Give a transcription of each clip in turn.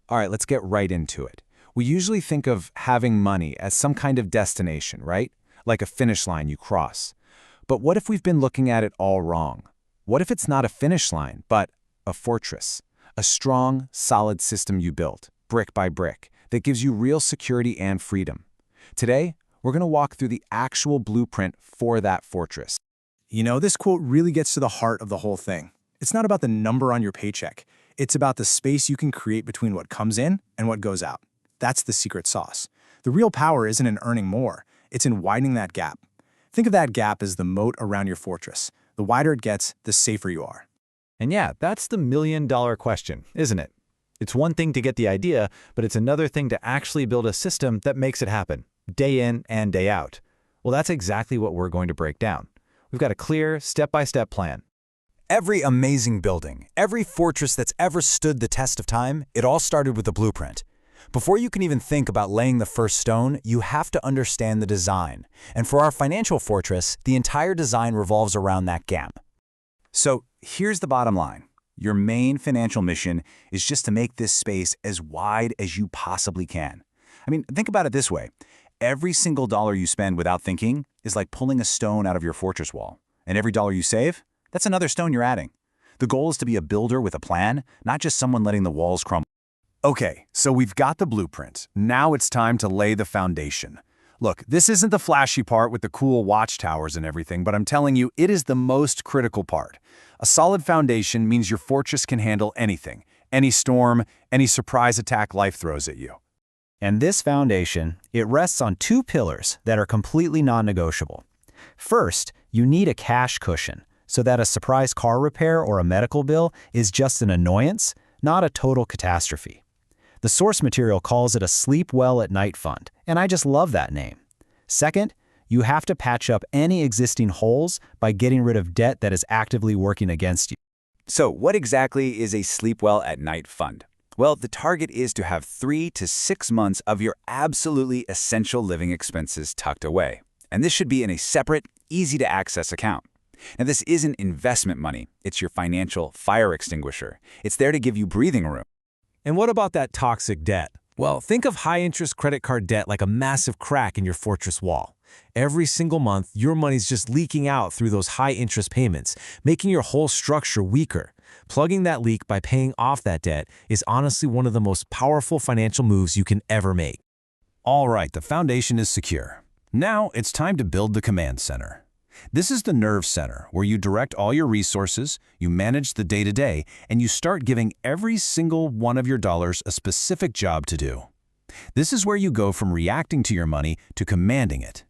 All right, let's get right into it. We usually think of having money as some kind of destination, right? Like a finish line you cross. But what if we've been looking at it all wrong? What if it's not a finish line, but a fortress? A strong, solid system you built, brick by brick, that gives you real security and freedom. Today, we're going to walk through the actual blueprint for that fortress. This quote really gets to the heart of the whole thing. It's not about the number on your paycheck. It's about the space you can create between what comes in and what goes out. That's the secret sauce. The real power isn't in earning more. It's in widening that gap. Think of that gap as the moat around your fortress. The wider it gets, the safer you are. And yeah, that's the million-dollar question, isn't it? It's one thing to get the idea, but it's another thing to actually build a system that makes it happen, day in and day out. Well, that's exactly what we're going to break down. We've got a clear, step-by-step plan. Every amazing building, every fortress that's ever stood the test of time, it all started with a blueprint. Before you can even think about laying the first stone, you have to understand the design. And for our financial fortress, the entire design revolves around that gap. So here's the bottom line. Your main financial mission is just to make this space as wide as you possibly can. I mean, think about it this way. Every single dollar you spend without thinking is like pulling a stone out of your fortress wall. And every dollar you save, that's another stone you're adding. The goal is to be a builder with a plan, not just someone letting the walls crumble. Okay, so we've got the blueprint. Now it's time to lay the foundation. Look, this isn't the flashy part with the cool watchtowers and everything, but I'm telling you, it is the most critical part. A solid foundation means your fortress can handle anything, any storm, any surprise attack life throws at you. And this foundation, it rests on two pillars that are completely non-negotiable. First, you need a cash cushion, so that a surprise car repair or a medical bill is just an annoyance, not a total catastrophe. The source material calls it a sleep well at night fund, and I just love that name. Second, you have to patch up any existing holes by getting rid of debt that is actively working against you. So what exactly is a sleep well at night fund? Well, the target is to have 3 to 6 months of your absolutely essential living expenses tucked away. And this should be in a separate, easy-to-access account. Now, this isn't investment money. It's your financial fire extinguisher. It's there to give you breathing room. And what about that toxic debt? Well, think of high-interest credit card debt like a massive crack in your fortress wall. Every single month, your money's just leaking out through those high-interest payments, making your whole structure weaker. Plugging that leak by paying off that debt is honestly one of the most powerful financial moves you can ever make. All right, the foundation is secure. Now it's time to build the command center. This is the nerve center where you direct all your resources, you manage the day-to-day, and you start giving every single one of your dollars a specific job to do. This is where you go from reacting to your money to commanding it.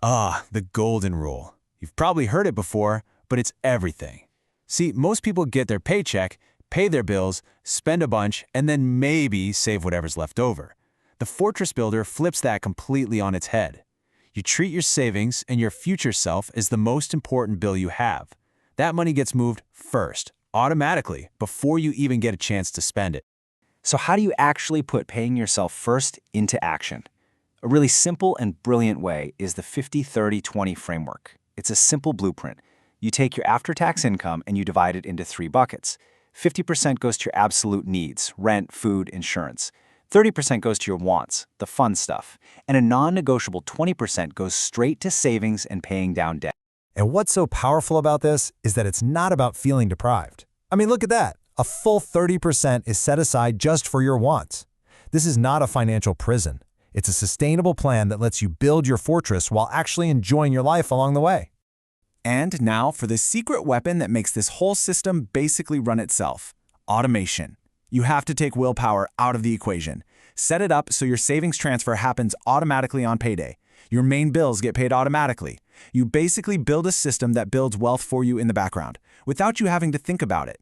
The golden rule. You've probably heard it before, but it's everything. See, most people get their paycheck, pay their bills, spend a bunch, and then maybe save whatever's left over. The Fortress Builder flips that completely on its head. You treat your savings and your future self as the most important bill you have. That money gets moved first, automatically, before you even get a chance to spend it. So how do you actually put paying yourself first into action? A really simple and brilliant way is the 50-30-20 framework. It's a simple blueprint. You take your after-tax income and you divide it into 3 buckets. 50% goes to your absolute needs, rent, food, insurance. 30% goes to your wants, the fun stuff, and a non-negotiable 20% goes straight to savings and paying down debt. And what's so powerful about this is that it's not about feeling deprived. I mean, look at that. A full 30% is set aside just for your wants. This is not a financial prison. It's a sustainable plan that lets you build your fortress while actually enjoying your life along the way. And now for the secret weapon that makes this whole system basically run itself: automation. You have to take willpower out of the equation. Set it up so your savings transfer happens automatically on payday. Your main bills get paid automatically. You basically build a system that builds wealth for you in the background, without you having to think about it.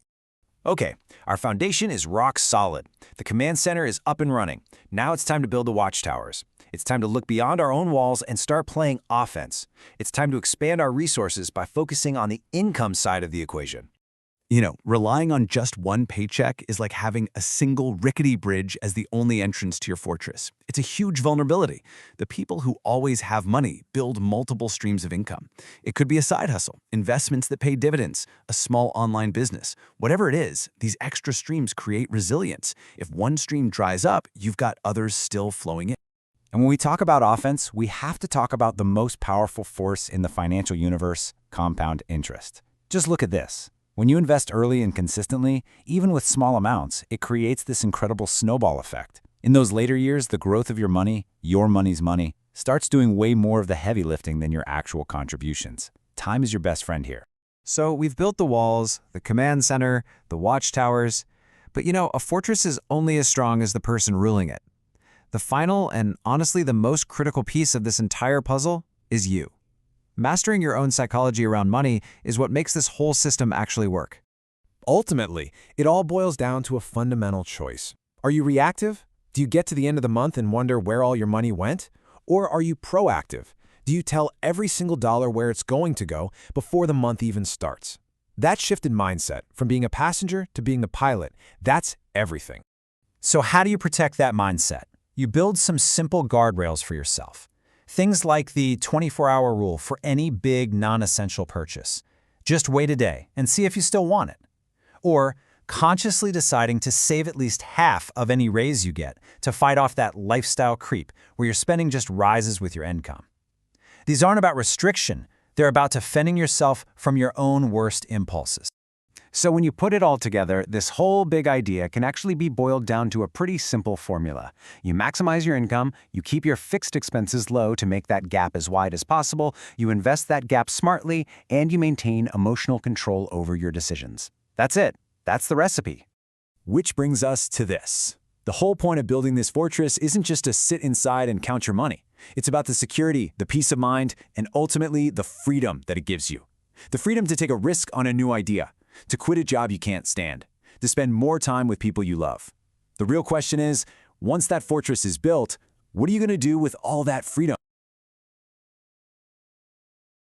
Okay, our foundation is rock solid. The command center is up and running. Now it's time to build the watchtowers. It's time to look beyond our own walls and start playing offense. It's time to expand our resources by focusing on the income side of the equation. Relying on just one paycheck is like having a single rickety bridge as the only entrance to your fortress. It's a huge vulnerability. The people who always have money build multiple streams of income. It could be a side hustle, investments that pay dividends, a small online business. Whatever it is, these extra streams create resilience. If one stream dries up, you've got others still flowing in. And when we talk about offense, we have to talk about the most powerful force in the financial universe, compound interest. Just look at this. When you invest early and consistently, even with small amounts, it creates this incredible snowball effect. In those later years, the growth of your money's money, starts doing way more of the heavy lifting than your actual contributions. Time is your best friend here. So we've built the walls, the command center, the watchtowers, but a fortress is only as strong as the person ruling it. The final and honestly the most critical piece of this entire puzzle is you. Mastering your own psychology around money is what makes this whole system actually work. Ultimately, it all boils down to a fundamental choice. Are you reactive? Do you get to the end of the month and wonder where all your money went? Or are you proactive? Do you tell every single dollar where it's going to go before the month even starts? That shifted mindset, from being a passenger to being the pilot, that's everything. So how do you protect that mindset? You build some simple guardrails for yourself. Things like the 24-hour rule for any big non-essential purchase. Just wait a day and see if you still want it. Or consciously deciding to save at least half of any raise you get to fight off that lifestyle creep where your spending just rises with your income. These aren't about restriction, they're about defending yourself from your own worst impulses. So when you put it all together, this whole big idea can actually be boiled down to a pretty simple formula. You maximize your income, you keep your fixed expenses low to make that gap as wide as possible, you invest that gap smartly, and you maintain emotional control over your decisions. That's it. That's the recipe. Which brings us to this. The whole point of building this fortress isn't just to sit inside and count your money. It's about the security, the peace of mind, and ultimately the freedom that it gives you. The freedom to take a risk on a new idea, to quit a job you can't stand, to spend more time with people you love. The real question is, once that fortress is built, what are you going to do with all that freedom?